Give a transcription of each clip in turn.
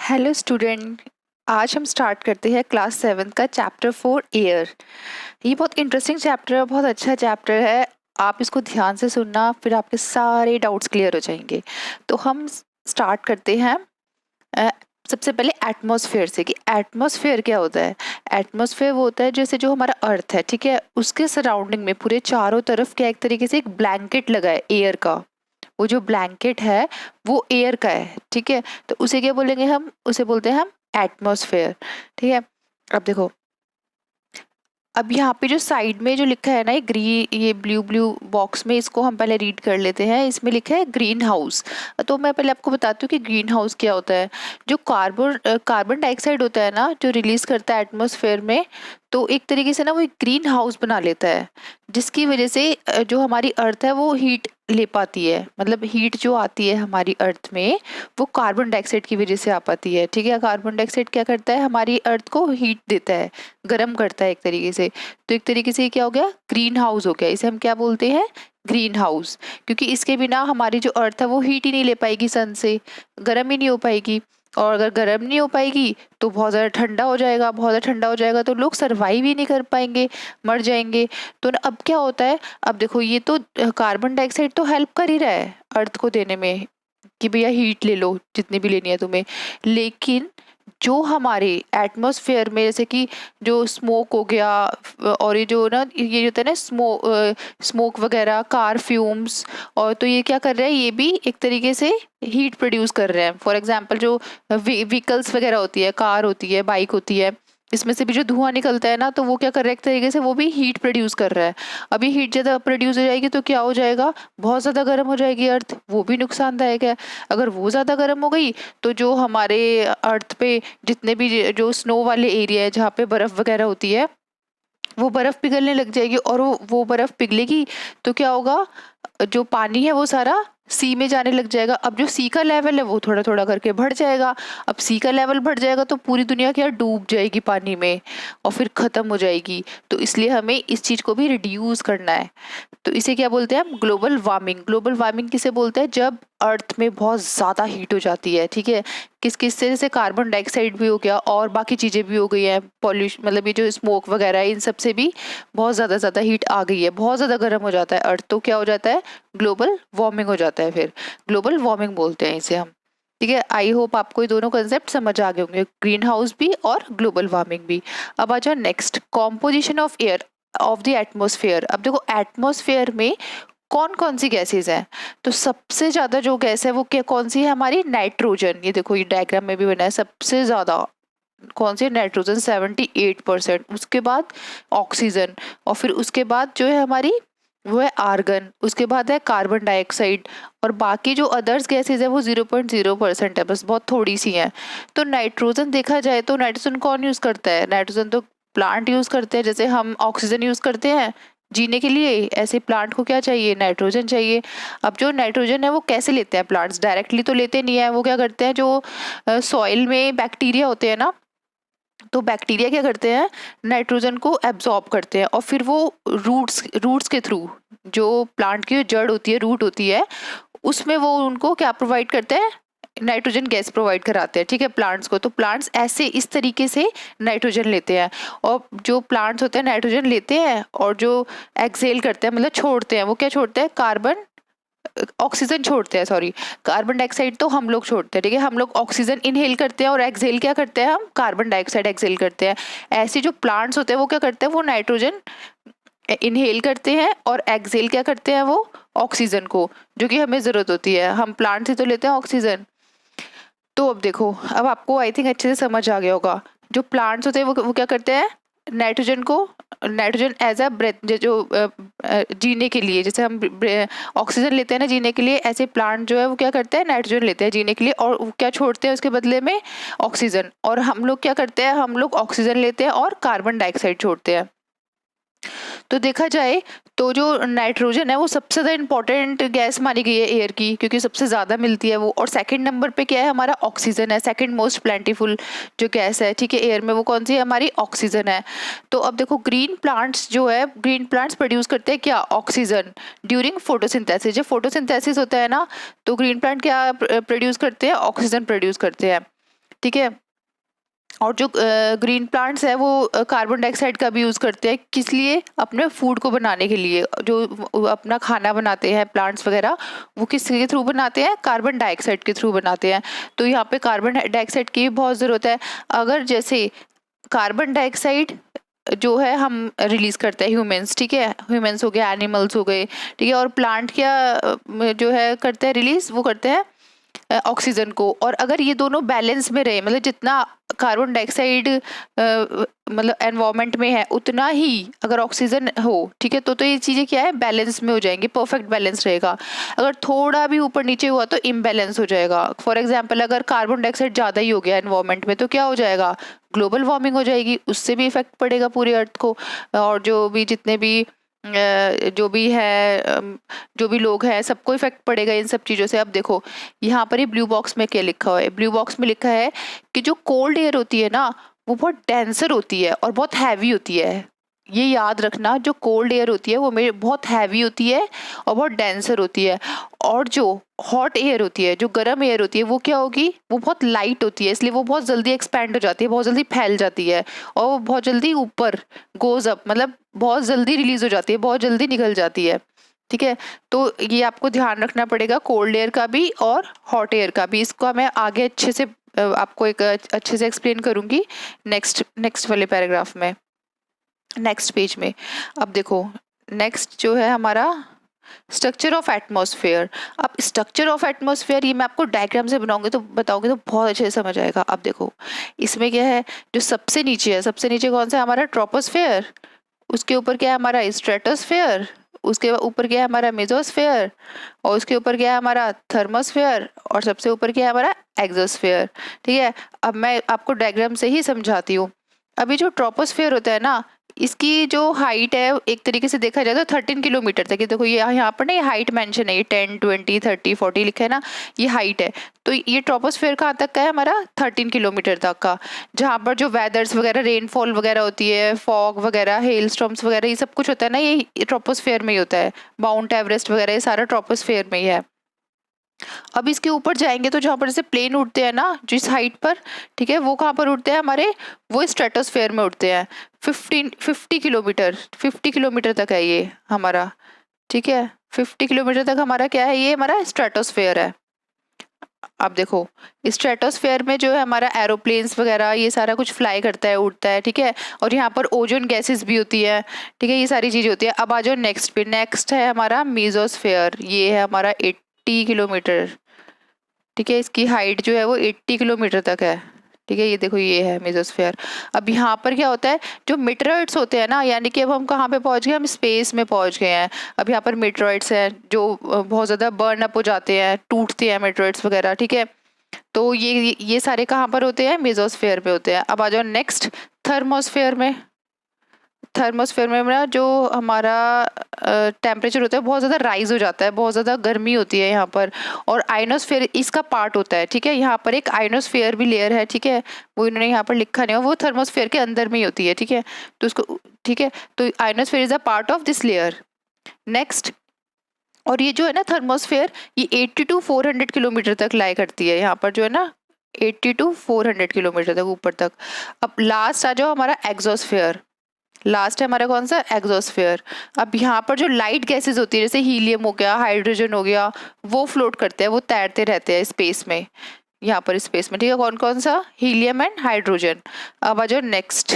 Hello student. आज हम start करते हैं क्लास 7 का चैप्टर 4 एयर। ये बहुत इंटरेस्टिंग चैप्टर है, बहुत अच्छा चैप्टर है। आप इसको ध्यान से सुनना, फिर आपके सारे डाउट्स क्लियर हो जाएंगे। तो हम स्टार्ट करते हैं अ, सबसे पहले एटमॉस्फेयर से कि एटमॉस्फेयर क्या होता है। एटमॉस्फेयर वो होता है जैसे जो हमारा अर्थ है, ठीक है, उसके सराउंडिंग में पूरे चारों तरफ क्या एक तरीके से एक ब्लैंकेट लगा है एयर का। वो जो ब्लैंकेट है वो एयर का है, ठीक है। तो उसे क्या बोलेंगे हम, उसे बोलते हैं हम एटमॉस्फेयर, ठीक है। अब देखो, अब यहाँ पे जो साइड में जो लिखा है ना ये ये ब्लू ब्लू बॉक्स में, इसको हम पहले रीड कर लेते हैं। इसमें लिखा है ग्रीन हाउस। तो मैं पहले आपको बताती हूँ कि ग्रीन हाउस क्या होता है। जो कार्बन डाइऑक्साइड होता है ना, जो रिलीज करता है एटमॉस्फेयर में, तो एक तरीके से ना वो एक ग्रीन हाउस बना लेता है, जिसकी वजह से जो हमारी अर्थ है वो हीट ले पाती है। मतलब हीट जो आती है हमारी अर्थ में वो कार्बन डाइऑक्साइड की वजह से आ पाती है, ठीक है। कार्बन डाइऑक्साइड क्या करता है, हमारी अर्थ को हीट देता है, गर्म करता है एक तरीके से। तो एक तरीके से ये क्या हो गया, ग्रीन हाउस हो गया। इसे हम क्या बोलते हैं, ग्रीन हाउस। क्योंकि इसके बिना हमारी जो अर्थ है वो हीट ही नहीं ले पाएगी सन से, गर्म ही नहीं हो पाएगी। और अगर गर्म नहीं हो पाएगी तो बहुत ज़्यादा ठंडा हो जाएगा, बहुत ज़्यादा ठंडा हो जाएगा तो लोग सरवाइव ही नहीं कर पाएंगे, मर जाएंगे। तो ना अब क्या होता है, अब देखो ये तो कार्बन डाइऑक्साइड तो हेल्प कर ही रहा है अर्थ को देने में कि भैया हीट ले लो जितनी भी लेनी है तुम्हें। लेकिन जो हमारे एटमॉस्फेयर में जैसे कि जो स्मोक हो गया, और ये जो ना ये होता है ना स्मोक वगैरह, कार फ्यूम्स, और तो ये क्या कर रहे हैं, ये भी एक तरीके से हीट प्रोड्यूस कर रहे हैं। फॉर एग्जांपल जो व्हीकल्स वगैरह होती है, कार होती है, बाइक होती है, इसमें से भी जो धुआं निकलता है ना, तो वो क्या कर रहा है, एक तरीके से वो भी हीट प्रोड्यूस कर रहा है। अभी हीट ज़्यादा प्रोड्यूस हो जाएगी तो क्या हो जाएगा, बहुत ज़्यादा गर्म हो जाएगी अर्थ, वो भी नुकसानदायक है। अगर वो ज़्यादा गर्म हो गई तो जो हमारे अर्थ पे जितने भी जो स्नो वाले एरिया है जहाँ पे बर्फ़ वगैरह होती है, वो बर्फ़ पिघलने लग जाएगी। और वो बर्फ़ पिघलेगी तो क्या होगा, जो पानी है वो सारा सी में जाने लग जाएगा। अब जो सी का लेवल है वो थोड़ा थोड़ा करके बढ़ जाएगा। अब सी का लेवल बढ़ जाएगा तो पूरी दुनिया क्या डूब जाएगी पानी में और फिर ख़त्म हो जाएगी। तो इसलिए हमें इस चीज़ को भी रिड्यूस करना है। तो इसे क्या बोलते हैं हम, ग्लोबल वार्मिंग। ग्लोबल वार्मिंग किसे बोलते हैं, जब अर्थ में बहुत ज़्यादा हीट हो जाती है, ठीक है। किस किस से, जैसे कार्बन डाइऑक्साइड भी हो गया और बाकी चीज़ें भी हो गई हैं, पॉल्यूशन, मतलब ये जो स्मोक वगैरह है, इन सब से भी बहुत ज़्यादा हीट आ गई है, बहुत ज़्यादा गर्म हो जाता है अर्थ। तो क्या हो जाता है, ग्लोबल वार्मिंग हो जाता है। फिर ग्लोबल वार्मिंग बोलते हैं इसे हम, ठीक है। आई होप आपको ये दोनों कंसेप्ट समझ आ गए होंगे, ग्रीन हाउस भी और ग्लोबल वार्मिंग भी। अब आ जाओ next, composition of air of the atmosphere. अब देखो एटमॉस्फेयर में कौन कौन सी गैसेज हैं। तो सबसे ज्यादा जो गैस है वो क्या कौन सी है, हमारी नाइट्रोजन। ये देखो ये डायग्राम में भी बना है, सबसे ज्यादा कौन सी, नाइट्रोजन 78%। उसके बाद ऑक्सीजन, और फिर उसके बाद जो है हमारी वो है आर्गन, उसके बाद है कार्बन डाइऑक्साइड, और बाकी जो अदर्स गैसेज है वो 0.0% है, बस बहुत थोड़ी सी हैं। तो नाइट्रोजन देखा जाए तो नाइट्रोजन कौन यूज करता है, नाइट्रोजन तो प्लांट यूज करते हैं। जैसे हम ऑक्सीजन यूज करते हैं जीने के लिए, ऐसे प्लांट को क्या चाहिए, नाइट्रोजन चाहिए। अब जो नाइट्रोजन है वो कैसे लेते हैं प्लांट्स, डायरेक्टली तो लेते नहीं है। वो क्या करते हैं, जो सॉइल में बैक्टीरिया होते हैं ना, तो बैक्टीरिया क्या करते हैं, नाइट्रोजन को एब्जॉर्ब करते हैं और फिर वो रूट्स के थ्रू, जो प्लांट की जड़ होती है, रूट होती है, उसमें वो उनको क्या प्रोवाइड करते हैं, नाइट्रोजन गैस प्रोवाइड कराते हैं, ठीक है, प्लांट्स को। तो प्लांट्स ऐसे इस तरीके से नाइट्रोजन लेते हैं। और जो प्लांट्स होते हैं नाइट्रोजन लेते हैं और जो एक्सेल करते हैं, मतलब छोड़ते हैं, वो क्या छोड़ते हैं, कार्बन ऑक्सीजन छोड़ते हैं, सॉरी, कार्बन डाइऑक्साइड तो हम लोग छोड़ते हैं, ठीक है। हम लोग ऑक्सीजन इनहेल करते हैं और एक्सहेल क्या करते हैं, हम कार्बन डाइऑक्साइड एक्सहेल करते हैं। ऐसे जो प्लांट्स होते हैं वो क्या करते हैं, वो नाइट्रोजन इनहेल करते हैं और एक्सहेल क्या करते हैं, वो ऑक्सीजन को, जो कि हमें जरूरत होती है, हम प्लांट से तो लेते हैं ऑक्सीजन। तो अब देखो, अब आपको आई थिंक अच्छे से समझ आ गया होगा, जो प्लांट्स होते हैं वो क्या करते हैं, नाइट्रोजन को, नाइट्रोजन एज अ ब्रेथ, जो जीने के लिए, जैसे हम ऑक्सीजन लेते हैं ना जीने के लिए, ऐसे प्लांट जो है वो क्या करते हैं, नाइट्रोजन लेते हैं जीने के लिए, और वो क्या छोड़ते हैं उसके बदले में, ऑक्सीजन। और हम लोग क्या करते हैं, हम लोग ऑक्सीजन लेते हैं और कार्बन डाइऑक्साइड छोड़ते हैं। तो देखा जाए तो जो नाइट्रोजन है वो सबसे ज़्यादा इंपॉर्टेंट गैस मानी गई है एयर की, क्योंकि सबसे ज़्यादा मिलती है वो। और सेकंड नंबर पे क्या है, हमारा ऑक्सीजन है, सेकंड मोस्ट प्लेंटीफुल जो गैस है, ठीक है, एयर में, वो कौन सी है, हमारी ऑक्सीजन है। तो अब देखो ग्रीन प्लांट्स जो है, ग्रीन प्लांट्स प्रोड्यूस करते हैं क्या, ऑक्सीजन ड्यूरिंग फोटोसिंथेसिस। जब फोटोसिंथेसिस होता है ना, तो ग्रीन प्लांट क्या प्रोड्यूस करते हैं, ऑक्सीजन प्रोड्यूस करते हैं। ठीक है। और जो ग्रीन प्लांट्स है वो कार्बन डाइऑक्साइड का भी यूज़ करते हैं, किस लिए? अपने फूड को बनाने के लिए। जो अपना खाना बनाते हैं प्लांट्स वगैरह, वो किसके थ्रू बनाते हैं? कार्बन डाइऑक्साइड के थ्रू बनाते हैं। तो यहाँ पे कार्बन डाइऑक्साइड की भी बहुत ज़रूरत है। अगर जैसे कार्बन डाइऑक्साइड जो है हम रिलीज करते हैं ह्यूमंस, ठीक है, ह्यूमंस हो गए, एनिमल्स हो गए, ठीक है, और प्लांट क्या जो है करते हैं रिलीज, वो करते हैं ऑक्सीजन को। और अगर ये दोनों बैलेंस में रहे, मतलब जितना कार्बन डाइऑक्साइड मतलब एनवायरनमेंट में है उतना ही अगर ऑक्सीजन हो, ठीक है, तो ये चीज़ें क्या है? बैलेंस में हो जाएंगी, परफेक्ट बैलेंस रहेगा। अगर थोड़ा भी ऊपर नीचे हुआ तो इम्बैलेंस हो जाएगा। फॉर एग्जाम्पल, अगर कार्बन डाइऑक्साइड ज़्यादा ही हो गया एनवायरनमेंट में तो क्या हो जाएगा? ग्लोबल वार्मिंग हो जाएगी, उससे भी इफेक्ट पड़ेगा पूरी अर्थ को। और जो भी जितने भी जो भी है जो भी लोग हैं, सबको इफेक्ट पड़ेगा इन सब चीज़ों से। अब देखो यहाँ पर ये ब्लू बॉक्स में क्या लिखा हुआ है? ब्लू बॉक्स में लिखा है कि जो कोल्ड एयर होती है ना, वो बहुत डेंसर होती है और बहुत हैवी होती है। ये याद रखना, जो कोल्ड एयर होती है वो मेरे बहुत हैवी होती है और बहुत डेंसर होती है। और जो हॉट एयर होती है, जो गर्म एयर होती है, वो क्या होगी? वो बहुत लाइट होती है, इसलिए वो बहुत जल्दी एक्सपैंड हो जाती है, बहुत जल्दी फैल जाती है और वो बहुत जल्दी ऊपर गोज अप, मतलब बहुत जल्दी रिलीज हो जाती है, बहुत जल्दी निकल जाती है। ठीक है, तो ये आपको ध्यान रखना पड़ेगा, कोल्ड एयर का भी और हॉट एयर का भी। इसको मैं आगे अच्छे से आपको एक अच्छे से एक्सप्लेन करूंगी नेक्स्ट नेक्स्ट वाले पैराग्राफ में, नेक्स्ट पेज में। अब देखो नेक्स्ट जो है हमारा स्ट्रक्चर ऑफ एटमॉस्फेयर। अब स्ट्रक्चर ऑफ एटमॉस्फेयर ये मैं आपको डायग्राम से बनाऊंगी तो बताऊंगी तो बहुत अच्छे से समझ आएगा। अब देखो इसमें क्या है, जो सबसे नीचे है, सबसे नीचे कौन सा है? हमारा ट्रोपोस्फेयर। उसके ऊपर क्या है? हमारा स्ट्रेटोस्फेयर। उसके ऊपर क्या है? हमारा मेसोस्फेयर। और उसके ऊपर क्या है? हमारा थर्मोस्फेयर। और सबसे ऊपर क्या है? हमारा एक्सोस्फेयर। ठीक है, अब मैं आपको डायग्राम से ही समझाती हूँ। अभी जो ट्रोपोस्फेयर होता है ना, इसकी जो हाइट है एक तरीके से देखा जाए तो 13 किलोमीटर तक। ये देखो ये यहाँ पर ना ये हाइट मेंशन है, ये 10, 20, 30, 40 लिखा है ना, ये हाइट है। तो ये ट्रोपोस्फेयर कहाँ तक का है? हमारा 13 किलोमीटर तक का। जहाँ पर जो वेदर्स वगैरह, रेनफॉल वगैरह होती है, फॉग वगैरह, हेल स्टॉर्म्स वगैरह, ये सब कुछ होता है ना, ये ट्रोपोस्फेयर में ही होता है। माउंट एवरेस्ट वगैरह ये सारा ट्रोपोस्फेयर में ही है। अब इसके ऊपर जाएंगे तो जहाँ पर जैसे प्लेन उड़ते हैं ना जिस हाइट पर, ठीक है, वो कहाँ पर उड़ते हैं हमारे? वो स्ट्रेटोस्फेयर में उड़ते हैं। 50 किलोमीटर तक है ये हमारा, ठीक है, 50 किलोमीटर तक हमारा क्या है? ये हमारा स्ट्रेटोस्फेयर है। अब देखो स्ट्रेटोस्फेयर में जो है हमारा एरोप्लेन्स वगैरह ये सारा कुछ फ्लाई करता है, उड़ता है, ठीक है, और यहाँ पर ओजोन गैसेस भी होती है, ठीक है, ये सारी चीजें होती है। अब आ जाओ नेक्स्ट पे, नेक्स्ट है हमारा मेसोस्फेयर। ये है हमारा 80 किलोमीटर, ठीक है, इसकी हाइट जो है वो 80 किलोमीटर तक है, ठीक है, ये देखो ये है मेसोस्फेयर। अब यहाँ पर क्या होता है, जो मीटरॉइड्स होते हैं ना, यानी कि अब हम कहाँ पे पहुंच गए? हम स्पेस में पहुंच गए हैं। अब यहाँ पर मीटरॉइड्स हैं जो बहुत ज्यादा बर्न अप हो जाते हैं, टूटते हैं मीटरॉइड्स वगैरह, ठीक है, तो ये सारे कहाँ पर होते हैं? मेसोस्फेयर पे होते हैं। अब आ जाओ नेक्स्ट थर्मोस्फेयर में। थर्मोस्फेयर में ना जो हमारा टेम्परेचर होता है बहुत ज़्यादा राइज हो जाता है, बहुत ज़्यादा गर्मी होती है यहाँ पर। और आइनोस्फेयर इसका पार्ट होता है, ठीक है, यहाँ पर एक आइनोस्फेयर भी लेयर है, ठीक है, वो इन्होंने यहाँ पर लिखा नहीं है, वो थर्मोस्फेयर के अंदर में ही होती है, ठीक है, तो उसको, ठीक है, तो ionosphere is a part of this layer. Next, और ये जो है ना थर्मोस्फेयर, ये 80 to 400 किलोमीटर तक लाई करती है, यहाँ पर जो है ना 80 to 400 किलोमीटर तक ऊपर तक। अब लास्ट आ जाओ हमारा एग्जोस्फेयर। लास्ट है हमारा कौन सा? एग्जोस्फेयर। अब यहाँ पर जो लाइट गैसेस होती है जैसे हीलियम हो गया, हाइड्रोजन हो गया, वो फ्लोट करते हैं, वो तैरते रहते हैं स्पेस में, यहाँ पर स्पेस में, ठीक है, कौन कौन सा? Helium and hydrogen. अब आ जाओ नेक्स्ट,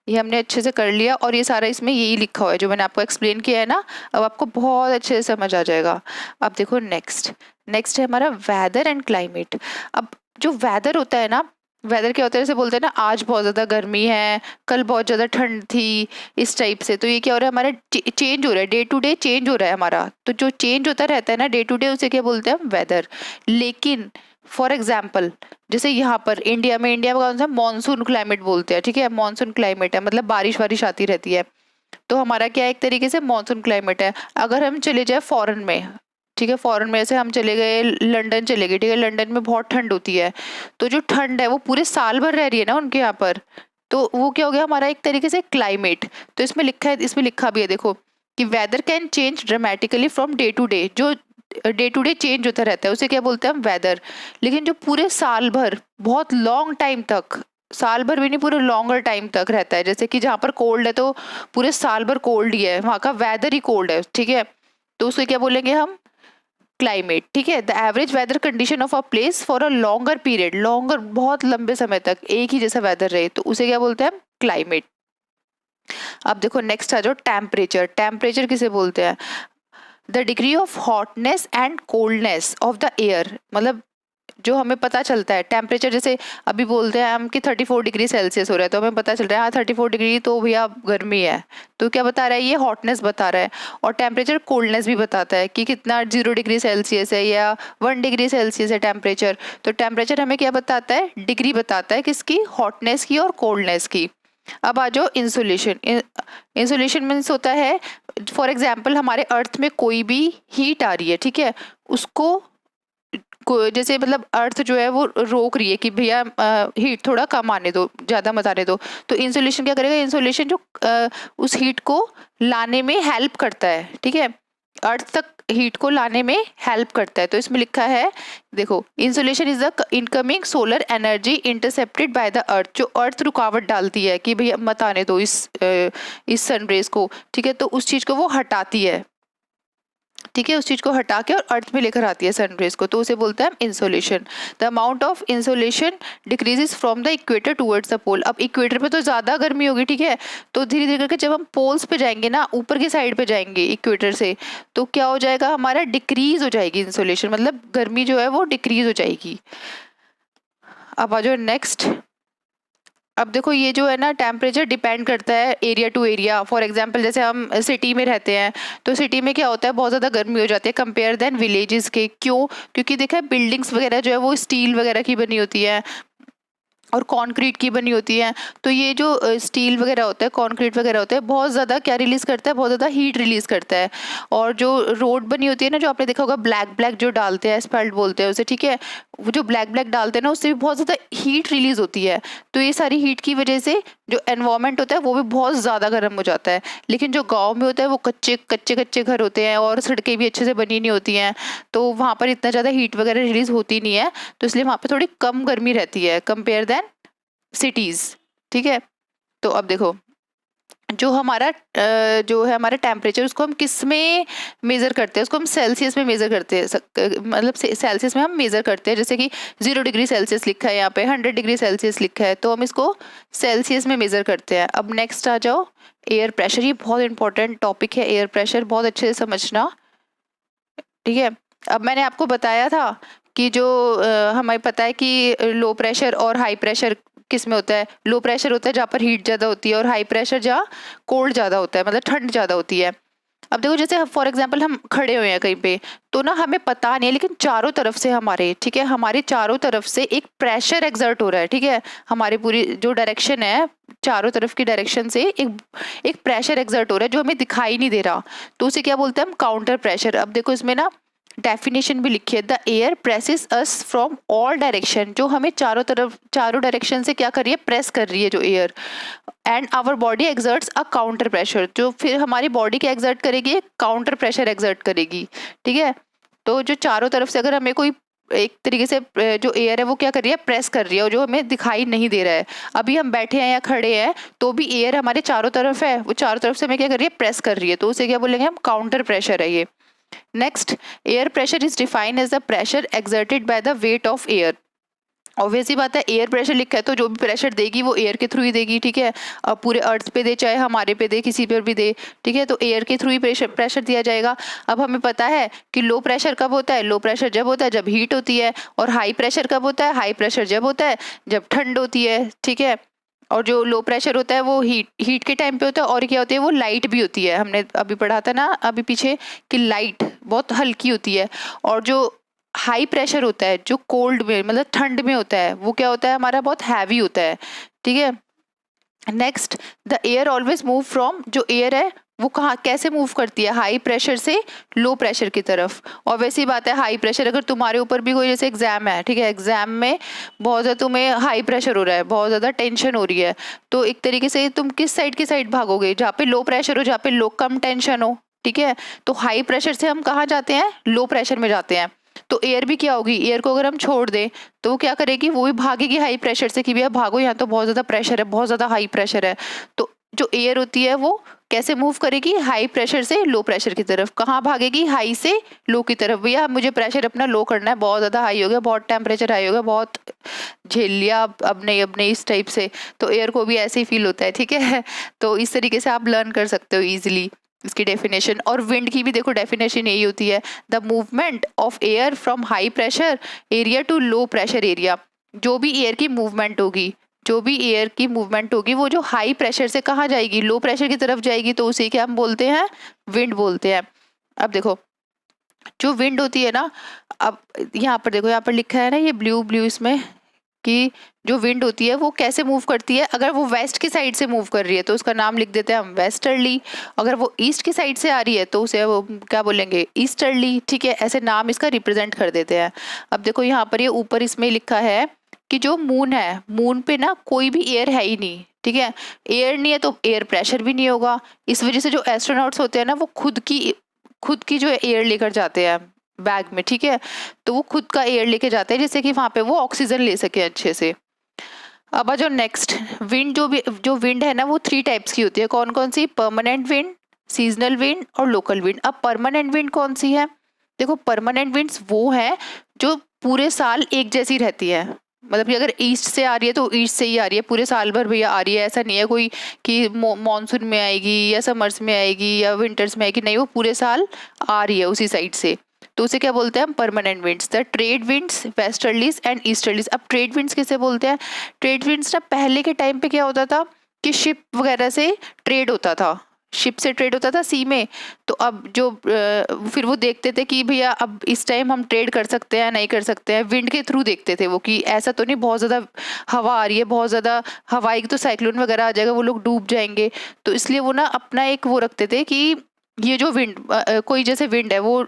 ये हमने अच्छे से कर लिया और ये सारा इसमें यही लिखा हुआ है जो मैंने आपको एक्सप्लेन किया है ना, अब आपको बहुत अच्छे से समझ आ जाएगा। अब देखो नेक्स्ट, नेक्स्ट है हमारा वेदर एंड क्लाइमेट। अब जो वेदर होता है ना, वेदर क्या होता है, जैसे बोलते हैं ना आज बहुत ज़्यादा गर्मी है, कल बहुत ज़्यादा ठंड थी, इस टाइप से। तो ये क्या हो रहा है हमारा? चेंज हो रहा है, डे टू डे चेंज हो रहा है हमारा। तो जो चेंज होता रहता है ना डे टू डे, उसे क्या बोलते हैं? हम वेदर। लेकिन फॉर एग्जाम्पल जैसे यहाँ पर इंडिया में कौन सा? मॉनसून क्लाइमेट बोलते हैं, ठीक है, मॉनसून क्लाइमेट है, मतलब बारिश वारिश आती रहती है, तो हमारा क्या है? एक तरीके से मॉनसून क्लाइमेट है। अगर हम चले जाए फॉरेन में, ठीक है, फॉरेन में से हम चले गए लंदन चले गए, ठीक है, लंदन में बहुत ठंड होती है, तो जो ठंड है वो पूरे साल भर रह रही है ना उनके यहाँ पर, तो वो क्या हो गया हमारा? एक तरीके से क्लाइमेट। तो इसमें लिखा है, इसमें लिखा भी है देखो कि weather can change dramatically from day to day. जो डे टू डे चेंज होता रहता है, उसे क्या बोलते हैं हम, वेदर। लेकिन जो पूरे साल भर बहुत लॉन्ग टाइम तक, साल भर भी नहीं, पूरे लॉन्गर टाइम तक रहता है, जैसे कि जहाँ पर कोल्ड है तो पूरे साल भर कोल्ड ही है, वहाँ का वेदर ही कोल्ड है, ठीक है, तो उसे क्या बोलेंगे हम, क्लाइमेट। ठीक है, the average weather condition of a place for a longer period, longer बहुत लंबे समय तक एक ही जैसा वेदर रहे, तो उसे क्या बोलते हैं हम, क्लाइमेट। अब देखो नेक्स्ट आ जाओ, टेम्परेचर। टेम्परेचर किसे बोलते हैं, the degree of hotness and coldness of the air, मतलब जो हमें पता चलता है टेम्परेचर, जैसे अभी बोलते हैं हम कि 34 डिग्री सेल्सियस हो रहा है, तो हमें पता चल रहा है हाँ 34 डिग्री तो भैया गर्मी है, तो क्या बता रहा है, ये हॉटनेस बता रहा है। और टेम्परेचर कोल्डनेस भी बताता है कि कितना 0 डिग्री सेल्सियस है या 1 डिग्री सेल्सियस है टेम्परेचर। तो टेम्परेचर हमें क्या बताता है, डिग्री बताता है किसकी, हॉटनेस की और कोल्डनेस की। अब आ जाओ इंसुलेशन। इंसुलेशन मीन्स होता है, फॉर एग्जाम्पल हमारे अर्थ में कोई भी हीट आ रही है, ठीक है, उसको जैसे मतलब अर्थ जो है वो रोक रही है कि भैया हीट थोड़ा कम आने दो, ज़्यादा मत आने दो, तो इंसुलेशन क्या करेगा, इंसुलेशन जो उस हीट को लाने में हेल्प करता है, ठीक है, अर्थ तक हीट को लाने में हेल्प करता है। तो इसमें लिखा है, देखो, insolation is the incoming solar energy intercepted by the earth, जो अर्थ रुकावट डालती है कि भैया मत आने दो इस सनरेज को, ठीक है, तो उस चीज़ को वो हटाती है, ठीक है, उस चीज को हटा के और अर्थ में लेकर आती है सनरेज को, तो उसे बोलते हैं insolation. The amount of insolation decreases from the equator towards the pole. अब इक्वेटर पे तो ज्यादा गर्मी होगी, ठीक है, तो धीरे धीरे करके जब हम पोल्स पे जाएंगे ना, ऊपर की साइड पे जाएंगे इक्वेटर से, तो क्या हो जाएगा, हमारा डिक्रीज हो जाएगी इंसोलेशन, मतलब गर्मी जो है वो डिक्रीज हो जाएगी। अब आ जाओ नेक्स्ट। अब देखो ये जो है ना, टेम्परेचर डिपेंड करता है area to area. For example जैसे हम सिटी में रहते हैं, तो सिटी में क्या होता है, बहुत ज़्यादा गर्मी हो जाती है कंपेयर देन विलेजेस के। क्यों, क्योंकि देखा है बिल्डिंग्स वगैरह जो है वो स्टील वगैरह की बनी होती है और कंक्रीट की बनी होती है, तो ये जो स्टील वगैरह होता है, कंक्रीट वगैरह होता है, बहुत ज़्यादा क्या रिलीज़ करता है, बहुत ज़्यादा हीट रिलीज़ करता है। और जो रोड बनी होती है ना, जो आपने देखा होगा ब्लैक ब्लैक जो डालते हैं, एस्फाल्ट बोलते हैं उसे, ठीक है, वो जो ब्लैक ब्लैक डालते हैं ना, उससे भी बहुत ज़्यादा हीट रिलीज़ होती है। तो ये सारी हीट की वजह से जो एनवायरनमेंट होता है वो भी बहुत ज़्यादा गर्म हो जाता है। लेकिन जो गाँव में होता है वो कच्चे कच्चे कच्चे घर होते हैं और सड़कें भी अच्छे से बनी नहीं होती हैं, तो वहाँ पर इतना ज़्यादा हीट वगैरह रिलीज़ होती नहीं है, तो इसलिए वहाँ पर थोड़ी कम गर्मी रहती है कंपेयर देन सिटीज, ठीक है। तो अब देखो, जो हमारा जो है हमारा टेम्परेचर, उसको हम किस में मेज़र करते हैं, उसको हम सेल्सियस में मेज़र करते हैं, मतलब सेल्सियस में हम मेज़र करते हैं। जैसे कि 0 डिग्री सेल्सियस लिखा है यहाँ पे, 100 डिग्री सेल्सियस लिखा है, तो हम इसको सेल्सियस में मेज़र करते हैं। अब नेक्स्ट आ जाओ, एयर प्रेशर। ये बहुत इंपॉर्टेंट टॉपिक है, एयर प्रेशर बहुत अच्छे से समझना, ठीक है। अब मैंने आपको बताया था कि जो हमें पता है कि लो प्रेशर और हाई प्रेशर किस में होता है। लो प्रेशर होता है जहाँ पर हीट ज़्यादा होती है, और हाई प्रेशर जहाँ कोल्ड ज़्यादा होता है, मतलब ठंड ज़्यादा होती है। अब देखो, जैसे फॉर एग्जांपल हम खड़े हुए हैं कहीं पे, तो ना हमें पता नहीं है, लेकिन चारों तरफ से हमारे, ठीक है, हमारे चारों तरफ से एक प्रेशर एक्सर्ट हो रहा है, ठीक है, हमारी पूरी जो डायरेक्शन है, चारों तरफ की डायरेक्शन से एक प्रेशर एक्सर्ट हो रहा है जो हमें दिखाई नहीं दे रहा, तो उसे क्या बोलते हैं हम, काउंटर प्रेशर। अब देखो इसमें ना डेफिनेशन भी लिखी है, the air presses us from all direction, जो हमें चारों तरफ, चारों डायरेक्शन से क्या कर रही है, प्रेस कर रही है जो air, and our body exerts a counter pressure, जो फिर हमारी बॉडी क्या एक्सर्ट करेगी, काउंटर प्रेशर एक्सर्ट करेगी, ठीक है। तो जो चारों तरफ से अगर हमें कोई एक तरीके से जो एयर है वो क्या कर रही है, प्रेस कर रही है, और जो हमें दिखाई नहीं दे रहा है, अभी हम बैठे हैं या खड़े हैं तो भी एयर हमारे चारों तरफ है, वो चारों तरफ से हमें क्या कर रही है, प्रेस कर रही है, तो उसे क्या बोलेंगे हम, काउंटर प्रेशर है ये। Next, air pressure is defined as the pressure exerted by the weight of air. Obvious ही बात है, एयर प्रेशर लिखा है तो जो भी प्रेशर देगी वो एयर के थ्रू ही देगी, ठीक है। अब पूरे अर्थ पे दे, चाहे हमारे पे दे, किसी पर भी दे, ठीक है, तो एयर के थ्रू ही प्रेशर दिया जाएगा। अब हमें पता है कि लो प्रेशर कब होता है, लो प्रेशर जब होता है जब हीट होती है, और हाई प्रेशर कब होता है, हाई प्रेशर जब होता है जब ठंड होती है, ठीक है। और जो लो प्रेशर होता है वो हीट के टाइम पे होता है, और क्या होती है, वो लाइट भी होती है, हमने अभी पढ़ा था ना अभी पीछे कि लाइट बहुत हल्की होती है। और जो हाई प्रेशर होता है, जो कोल्ड में मतलब ठंड में होता है, वो क्या होता है, हमारा बहुत हैवी होता है, ठीक है। Next, the air always move from, जो एयर है वो कहाँ कैसे मूव करती है, हाई प्रेशर से लो प्रेशर की तरफ। और वैसी बात है, हाई प्रेशर अगर तुम्हारे ऊपर भी कोई जैसे एग्जाम है, ठीक है, एग्जाम में बहुत ज़्यादा तुम्हें हाई प्रेशर हो रहा है, बहुत ज़्यादा टेंशन हो रही है, तो एक तरीके से तुम किस साइड की साइड भागोगे, जहाँ पे लो प्रेशर हो, जहाँ पे लो कम टेंशन हो, ठीक है। तो हाई प्रेशर से हम कहाँ जाते हैं, लो प्रेशर में जाते हैं। तो एयर भी क्या होगी, एयर को अगर हम छोड़ दें तो वो क्या करेगी, वो भी भागेगी हाई प्रेशर से कि भैया भागो, यहाँ तो बहुत ज्यादा प्रेशर है, बहुत ज्यादा हाई प्रेशर है। तो जो एयर होती है वो कैसे मूव करेगी, हाई प्रेशर से लो प्रेशर की तरफ। कहाँ भागेगी, हाई से लो की तरफ। भैया मुझे प्रेशर अपना लो करना है, बहुत ज्यादा हाई हो गया, बहुत टेम्परेचर हाई हो गया, बहुत झेल लिया, अब नहीं इस टाइप से। तो एयर को भी ऐसे ही फील होता है, ठीक है। तो इस तरीके से आप लर्न कर सकते हो इजिली इसकी डेफिनेशन। और विंड की भी देखो डेफिनेशन यही होती है, the movement of air from high pressure area to low pressure area. जो भी एयर की मूवमेंट होगी, जो भी एयर की मूवमेंट होगी वो जो हाई प्रेशर से कहाँ जाएगी, लो प्रेशर की तरफ जाएगी, तो उसे क्या हम बोलते हैं, विंड बोलते हैं। अब देखो जो विंड होती है ना, अब यहाँ पर देखो, यहाँ पर लिखा है ना ये ब्लू ब्लू इसमें, कि जो विंड होती है वो कैसे मूव करती है। अगर वो वेस्ट की साइड से मूव कर रही है तो उसका नाम लिख देते हैं हम वेस्टर्ली। अगर वो ईस्ट की साइड से आ रही है तो उसे वो क्या बोलेंगे, ईस्टर्ली, ठीक है। ऐसे नाम इसका रिप्रेजेंट कर देते हैं। अब देखो यहाँ पर ये ऊपर इसमें लिखा है कि जो मून है, मून पे ना कोई भी एयर है ही नहीं, ठीक है। एयर नहीं है तो एयर प्रेशर भी नहीं होगा। इस वजह से जो एस्ट्रोनॉट्स होते हैं ना वो खुद की जो एयर लेकर जाते हैं बैग में, ठीक है। तो वो खुद का एयर लेके जाते हैं जिससे कि वहां पे वो ऑक्सीजन ले सके अच्छे से। अब आ जाओ नेक्स्ट, विंड जो विंड है ना वो 3 टाइप्स की होती है। कौन कौन सी, परमानेंट विंड, सीजनल विंड और लोकल विंड। अब परमानेंट विंड कौन सी है, देखो परमानेंट विंड्स वो है जो पूरे साल एक जैसी रहती है। मतलब कि अगर ईस्ट से आ रही है तो ईस्ट से ही आ रही है पूरे साल भर भैया आ रही है, ऐसा नहीं है कोई कि मॉनसून में आएगी या समर्स में आएगी या विंटर्स में आएगी, नहीं, वो पूरे साल आ रही है उसी साइड से। तो उसे क्या बोलते हैं हम, permanent winds. The trade winds, westerlies and easterlies. अब ट्रेड विंड्स किसे बोलते हैं, ट्रेड विंड्स ना पहले के टाइम पे क्या होता था कि शिप वगैरह से ट्रेड होता था, शिप से ट्रेड होता था सी में। तो अब जो फिर वो देखते थे कि भैया अब इस टाइम हम ट्रेड कर सकते हैं नहीं कर सकते हैं, विंड के थ्रू देखते थे वो कि ऐसा तो नहीं बहुत ज़्यादा हवा आ रही है, बहुत ज़्यादा हवा आएगी तो साइक्लोन वगैरह आ जाएगा, वो लोग डूब जाएंगे। तो इसलिए वो ना अपना एक वो रखते थे कि ये जो विंड कोई जैसे विंड है वो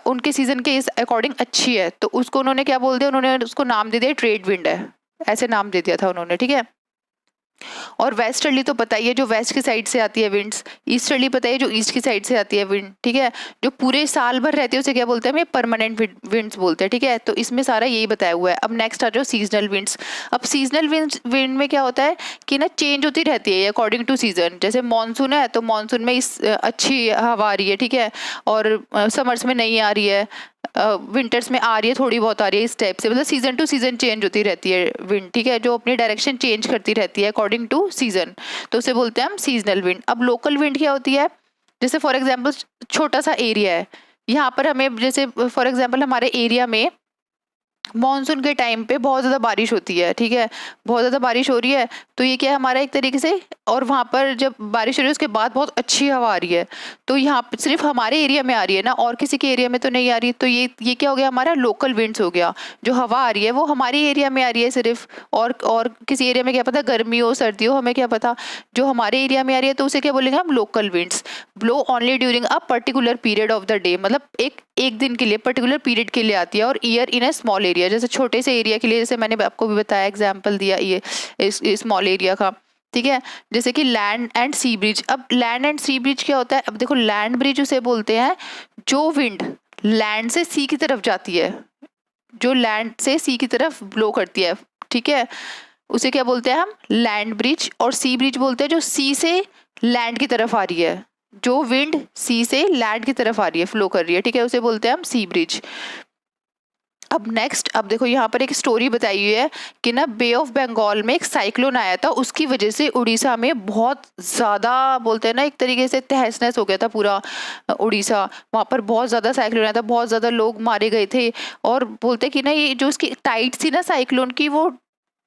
उनके सीजन के इस अकॉर्डिंग अच्छी है, तो उसको उन्होंने क्या बोल दिया, उन्होंने उसको नाम दे दिया ट्रेड विंड है, ऐसे नाम दे दिया था उन्होंने, ठीक है। और वेस्टर्ली तो पता ही है, जो वेस्ट की साइड से आती है विंड्स। ईस्टर्ली पता है जो ईस्ट की साइड से आती है विंड, ठीक है। जो पूरे साल भर रहती है उसे क्या बोलते हैं, हमें परमानेंट विंड्स बोलते हैं, ठीक है। तो इसमें सारा यही बताया हुआ है। अब नेक्स्ट आ जाओ सीजनल विंड्स। अब सीजनल विंड में क्या होता है कि ना चेंज होती रहती है अकॉर्डिंग टू सीजन। जैसे मानसून है तो मानसून में इस अच्छी हवा आ रही है, ठीक है, और समर्स में नहीं आ रही है, विंटर्स में आ रही है, थोड़ी बहुत आ रही है, इस टाइप से। मतलब सीजन टू सीजन चेंज होती रहती है विंड, ठीक है, जो अपनी डायरेक्शन चेंज करती रहती है अकॉर्डिंग टू सीजन। तो उसे बोलते हैं हम सीजनल विंड। अब लोकल विंड क्या होती है, जैसे फॉर एग्जाम्पल छोटा सा एरिया है, यहाँ पर हमें जैसे फॉर एग्जाम्पल हमारे एरिया में मॉनसून के टाइम पे बहुत ज़्यादा बारिश होती है, ठीक है, बहुत ज़्यादा बारिश हो रही है। तो ये क्या है हमारा एक तरीके से, और वहाँ पर जब बारिश हो रही है उसके बाद बहुत अच्छी हवा आ रही है, तो यहाँ सिर्फ हमारे एरिया में आ रही है ना, और किसी के एरिया में तो नहीं आ रही। तो ये क्या हो गया, हमारा लोकल विंड्स हो गया। जो हवा आ रही है वो हमारे एरिया में आ रही है सिर्फ, और किसी एरिया में क्या पता गर्मी हो सर्दी हो, हमें क्या पता। जो हमारे एरिया में आ रही है तो उसे क्या बोलेंगे हम, local winds. Blow only during a particular period of the day, मतलब एक दिन के लिए, पर्टिकुलर पीरियड के लिए आती है, और year in A small area. जैसे छोटे से एरिया के लिए, जैसे मैंने आपको भी बताया एग्जांपल दिया ये स्मॉल एरिया का, ठीक है। जैसे कि लैंड एंड सी ब्रिज। अब लैंड एंड सी ब्रिज क्या होता है, अब देखो लैंड ब्रिज उसे बोलते हैं जो विंड लैंड से सी की तरफ जाती है, जो लैंड से सी की तरफ ब्लो करती है, ठीक है, उसे क्या बोलते हैं हम, लैंड ब्रिज। और सी ब्रिज बोलते हैं जो सी से लैंड की तरफ आ रही है, जो विंड सी से लैंड की तरफ आ रही है, फ्लो कर रही है, ठीक है, उसे बोलते हैं हम सी ब्रिज। अब नेक्स्ट, अब देखो यहाँ पर एक स्टोरी बताई हुई है कि ना बे ऑफ बंगाल में एक साइक्लोन आया था, उसकी वजह से उड़ीसा में बहुत ज़्यादा, बोलते हैं ना एक तरीके से तहस नहस हो गया था पूरा उड़ीसा। वहाँ पर बहुत ज़्यादा साइक्लोन आया था, बहुत ज़्यादा लोग मारे गए थे। और बोलते कि ना ये जो उसकी टाइट थी ना साइक्लोन की, वो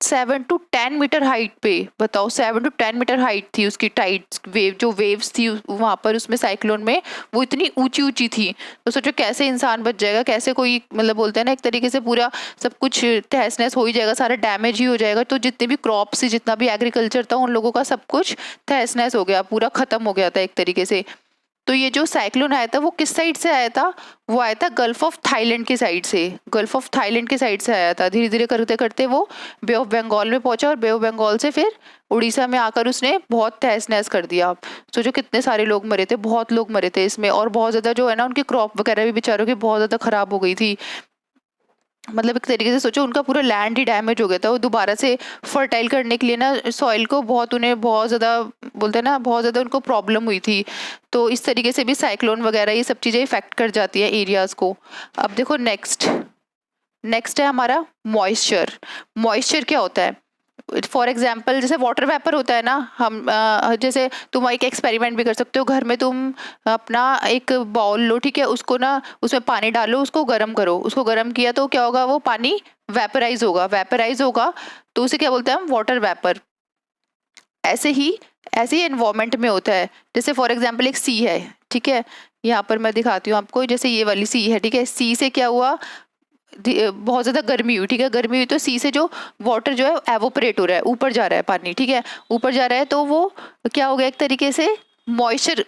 7 to 10 मीटर हाइट पे, बताओ 7 to 10 मीटर हाइट थी उसकी टाइट वेव, जो वेव्स थी वहां पर उसमें साइक्लोन में, वो इतनी ऊंची ऊंची थी। तो सोचो कैसे इंसान बच जाएगा, कैसे कोई, मतलब बोलते हैं ना एक तरीके से पूरा सब कुछ तहस नहस हो ही जाएगा, सारा डैमेज ही हो जाएगा। तो जितने भी क्रॉप्स थी, जितना भी एग्रीकल्चर था, उन लोगों का सब कुछ तहस नहस हो गया, पूरा खत्म हो गया था एक तरीके से। तो ये जो साइक्लोन आया था वो किस साइड से आया था, वो आया था गल्फ ऑफ थाईलैंड की साइड से, गल्फ ऑफ थाईलैंड की साइड से आया था। धीरे धीरे करते करते वो बे ऑफ बंगाल में पहुंचा और बे ऑफ बंगाल से फिर उड़ीसा में आकर उसने बहुत तहस नहस कर दिया। आप सोचो कितने सारे लोग मरे थे, बहुत लोग मरे थे इसमें, और बहुत ज्यादा जो है ना उनकी क्रॉप वगैरह भी बेचारों की बहुत ज्यादा खराब हो गई थी। मतलब एक तरीके से सोचो उनका पूरा लैंड ही डैमेज हो गया था। वो दोबारा से फर्टाइल करने के लिए ना सॉइल को बहुत, उन्हें बहुत ज़्यादा बोलते हैं ना, बहुत ज़्यादा उनको प्रॉब्लम हुई थी। तो इस तरीके से भी साइक्लोन वगैरह ये सब चीज़ें इफेक्ट कर जाती है एरियाज़ को। अब देखो नेक्स्ट है हमारा मॉइस्चर। मॉइस्चर क्या होता है? फॉर एग्जाम्पल जैसे वाटर वेपर होता है ना, हम जैसे तुम एक एक्सपेरिमेंट भी कर सकते हो घर में। तुम अपना एक बाउल लो, ठीक है, उसको ना उसमें पानी डालो, उसको गर्म करो, उसको गर्म किया तो क्या होगा, वो पानी वेपराइज होगा, तो उसे क्या बोलते हैं हम, वाटर वेपर। ऐसे ही एनवायरमेंट में होता है। जैसे फॉर एग्जाम्पल एक सी है, ठीक है, यहाँ पर मैं दिखाती हूँ आपको, जैसे ये वाली सी है, ठीक है, सी से क्या हुआ, बहुत ज्यादा गर्मी हुई, ठीक है, गर्मी हुई तो सी से जो वाटर जो है एवोपरेट हो रहा है, ऊपर जा रहा है पानी, ठीक है, ऊपर जा रहा है, तो वो क्या हो गया, एक तरीके से मॉइस्चर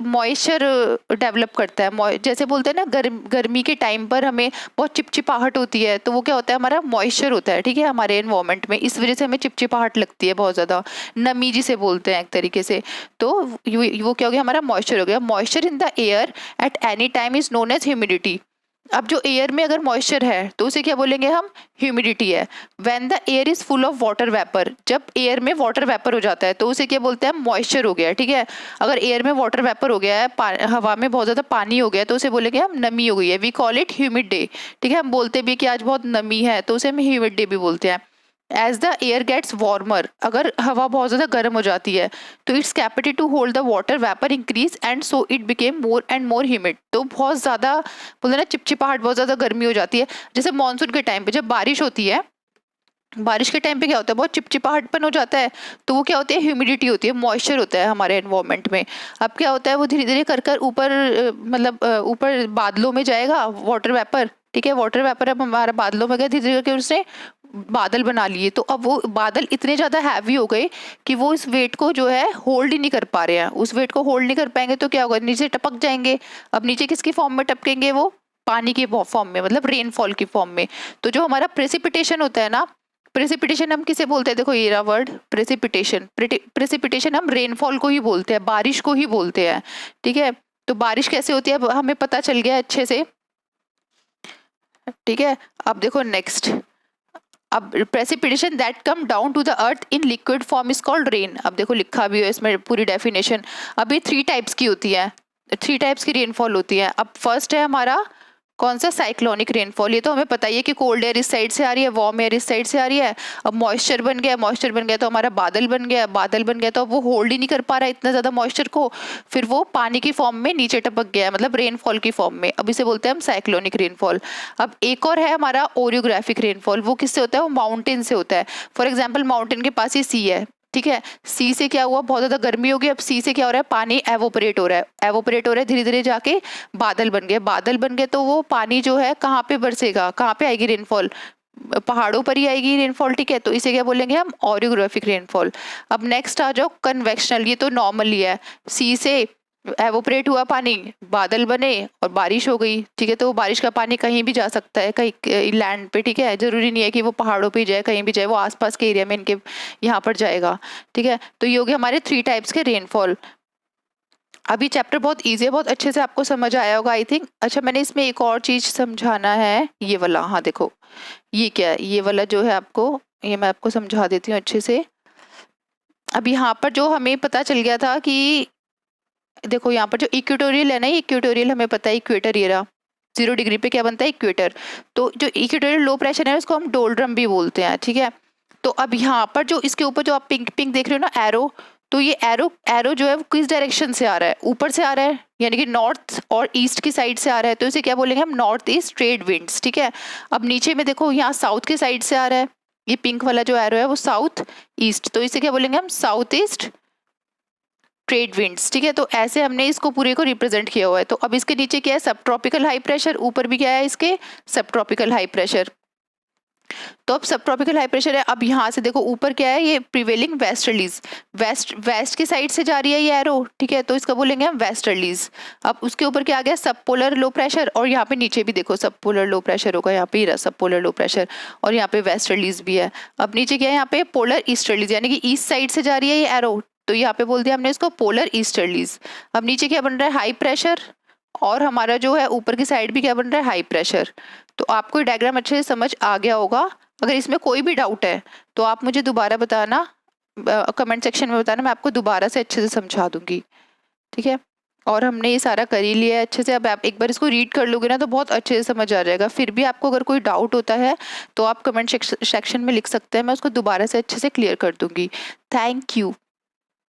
डेवलप करता है। जैसे बोलते हैं ना गर्मी के टाइम पर हमें बहुत चिपचिपाहट होती है, तो वो क्या होता है, हमारा मॉइस्चर होता है, ठीक है, हमारे एनवायरमेंट में, इस वजह से हमें चिपचिपाहट लगती है बहुत ज्यादा, नमी जिसे बोलते हैं एक तरीके से। तो वो क्या हो गया, हमारा मॉइस्चर हो गया। Moisture in the air at any time is known as humidity. अब जो एयर में अगर मॉइस्चर है तो उसे क्या बोलेंगे हम, ह्यूमिडिटी है। When the air is full of water vapour, जब एयर में वाटर वेपर हो जाता है तो उसे क्या बोलते हैं, मॉइस्चर हो गया, ठीक है। अगर एयर में वाटर वेपर हो गया है, हवा में बहुत ज्यादा पानी हो गया तो उसे बोलेंगे हम नमी हो गई है, we call it humid day, ठीक है। हम बोलते भी कि आज बहुत नमी है तो उसे हम ह्यूमिड डे भी बोलते हैं। As the air gets warmer, अगर हवा बहुत ज्यादा गर्म हो जाती है तो its capacity to hold the water vapour increase and so it became more and more humid. तो बहुत ज्यादा बोलते ना चिपचिपाहट, बहुत ज्यादा गर्मी हो जाती है। जैसे मानसून के टाइम पे जब बारिश होती है, बारिश के टाइम पे क्या होता है, बहुत चिपचिपाहटपन हो जाता है, तो वो क्या होती है, ह्यूमिडिटी होती है, मॉइस्चर होता है हमारे एनवायरमेंट में। अब क्या होता है, वो धीरे धीरे कर कर ऊपर मतलब ऊपर बादलों में जाएगा वाटर वेपर, ठीक है, वाटर वेपर अब हमारा बादलों में गया, धीरे धीरे करके उसने बादल बना लिए। तो अब वो बादल इतने ज्यादा हैवी हो गए कि वो इस वेट को जो है होल्ड ही नहीं कर पा रहे हैं। उस वेट को होल्ड नहीं कर पाएंगे तो क्या होगा, नीचे टपक जाएंगे। अब नीचे किसकी फॉर्म में टपकेंगे, वो पानी की फॉर्म में, मतलब रेनफॉल की फॉर्म में। तो जो हमारा प्रेसिपिटेशन होता है ना, प्रेसिपिटेशन हम किसे बोलते हैं, देखो ये रहा वर्ड प्रेसिपिटेशन। प्रेसिपिटेशन हम रेनफॉल को ही बोलते हैं, बारिश को ही बोलते हैं, ठीक है। तो बारिश कैसे होती है अब हमें पता चल गया अच्छे से, ठीक है। अब देखो नेक्स्ट, अब precipitation that come down to the earth in liquid form is called rain. अब देखो लिखा भी है इसमें पूरी डेफिनेशन। अब ये 3 टाइप्स की होती है, 3 टाइप्स की रेनफॉल होती है। अब फर्स्ट है हमारा कौन सा, साइक्लोनिक रेनफॉल। ये तो हमें पता ही है कि कोल्ड एयर इस साइड से आ रही है, वार्म एयर इस साइड से आ रही है। अब मॉइस्चर बन गया तो हमारा बादल बन गया तो अब वो होल्ड ही नहीं कर पा रहा है इतना ज्यादा मॉइस्चर को, फिर वो पानी की फॉर्म में नीचे टपक गया, मतलब रेनफॉल की फॉर्म में। अब इसे बोलते हैं हम साइक्लोनिक रेनफॉल। अब एक और है हमारा ओरियोग्राफिक रेनफॉल। वो किससे होता है, वो माउंटेन से होता है। फॉर एग्जाम्पल माउंटेन के पास ही सी है, ठीक है, सी से क्या हुआ, बहुत ज्यादा गर्मी हो गई, अब सी से क्या हो रहा है, पानी एवोपरेट हो रहा है, धीरे धीरे जाके बादल बन गए तो वो पानी जो है कहाँ पे बरसेगा, कहाँ पे आएगी रेनफॉल, पहाड़ों पर ही आएगी रेनफॉल, ठीक है। तो इसे क्या बोलेंगे हम, ओरियोग्राफिक रेनफॉल। अब नेक्स्ट आ जाओ कन्वेक्शनल। ये तो नॉर्मली है, सी से एवोपरेट हुआ पानी, बादल बने और बारिश हो गई, ठीक है। तो वो बारिश का पानी कहीं भी जा सकता है, कहीं लैंड पे, ठीक है, जरूरी नहीं है कि वो पहाड़ों पे जाए, कहीं भी जाए, वो आसपास के एरिया में इनके यहाँ पर जाएगा, ठीक है। तो ये हो गए हमारे 3 टाइप्स के रेनफॉल। अभी चैप्टर बहुत इजी है, बहुत अच्छे से आपको समझ आया होगा आई थिंक। अच्छा मैंने इसमें एक और चीज समझाना है, ये वाला, हाँ देखो ये क्या है, ये वाला जो है आपको, ये मैं आपको समझा देती हूँ अच्छे से। अब यहाँ पर जो हमें पता चल गया था कि देखो यहाँ पर जो इक्वेटोरियल है ना, इक्वेटोरियल हमें पता है, इक्वेटर ये रहा, 0 डिग्री पे क्या बनता है, इक्वेटर। तो जो इक्वेटोरियल लो प्रेशर है उसको हम डोल्ड्रम भी बोलते हैं, ठीक है। तो अब यहाँ पर जो इसके ऊपर जो आप पिंक पिंक देख रहे हो ना एरो, तो ये एरो जो है वो किस डायरेक्शन से आ रहा है, ऊपर से आ रहा है, यानी कि नॉर्थ और ईस्ट की साइड से आ रहा है, तो इसे क्या बोलेंगे हम, नॉर्थ ईस्ट ट्रेड विंड्स, ठीक है। अब नीचे में देखो यहाँ साउथ की साइड से आ रहा है, ये पिंक वाला जो एरो है वो साउथ ईस्ट, तो इसे क्या बोलेंगे हम, साउथ ईस्ट ट्रेड विंड्स, ठीक है। तो ऐसे हमने इसको पूरे को रिप्रेजेंट किया हुआ है। तो अब इसके नीचे क्या है, सब ट्रॉपिकल हाई प्रेशर, ऊपर भी क्या है इसके, सब ट्रॉपिकल हाई प्रेशर। तो अब सब ट्रॉपिकल हाई प्रेशर है। अब यहाँ से देखो ऊपर क्या है, ये प्रिवेलिंग वेस्टर्लीज, वेस्ट की साइड से जा रही है ये एरो, ठीक है, तो इसका बोलेंगे हम वेस्टर्लीज। अब उसके ऊपर क्या आ गया, सब पोलर लो प्रेशर, और यहाँ पे नीचे भी देखो सब पोलर लो प्रेशर होगा, यहाँ पे ही रहा सब पोलर लो प्रेशर, और यहाँ पे वेस्टर्लीज भी है। अब नीचे क्या है, यहाँ पे पोलर ईस्टर्लीज, यानी कि ईस्ट साइड से जा रही है ये एरो, तो यहाँ पे बोल दिया हमने इसको पोलर ईस्टर्लीज। अब नीचे क्या बन रहा है, हाई प्रेशर, और हमारा जो है ऊपर की साइड भी क्या बन रहा है, हाई प्रेशर। तो आपको डायग्राम अच्छे से समझ आ गया होगा। अगर इसमें कोई भी डाउट है तो आप मुझे दोबारा बताना, कमेंट सेक्शन में बताना, मैं आपको दोबारा से अच्छे से समझा दूंगी, ठीक है। और हमने ये सारा कर ही लिया है अच्छे से। अब आप एक बार इसको रीड कर लोगे ना तो बहुत अच्छे से समझ आ जाएगा। फिर भी आपको अगर कोई डाउट होता है तो आप कमेंट सेक्शन में लिख सकते हैं, मैं उसको दोबारा से अच्छे से क्लियर कर दूंगी। Thank you.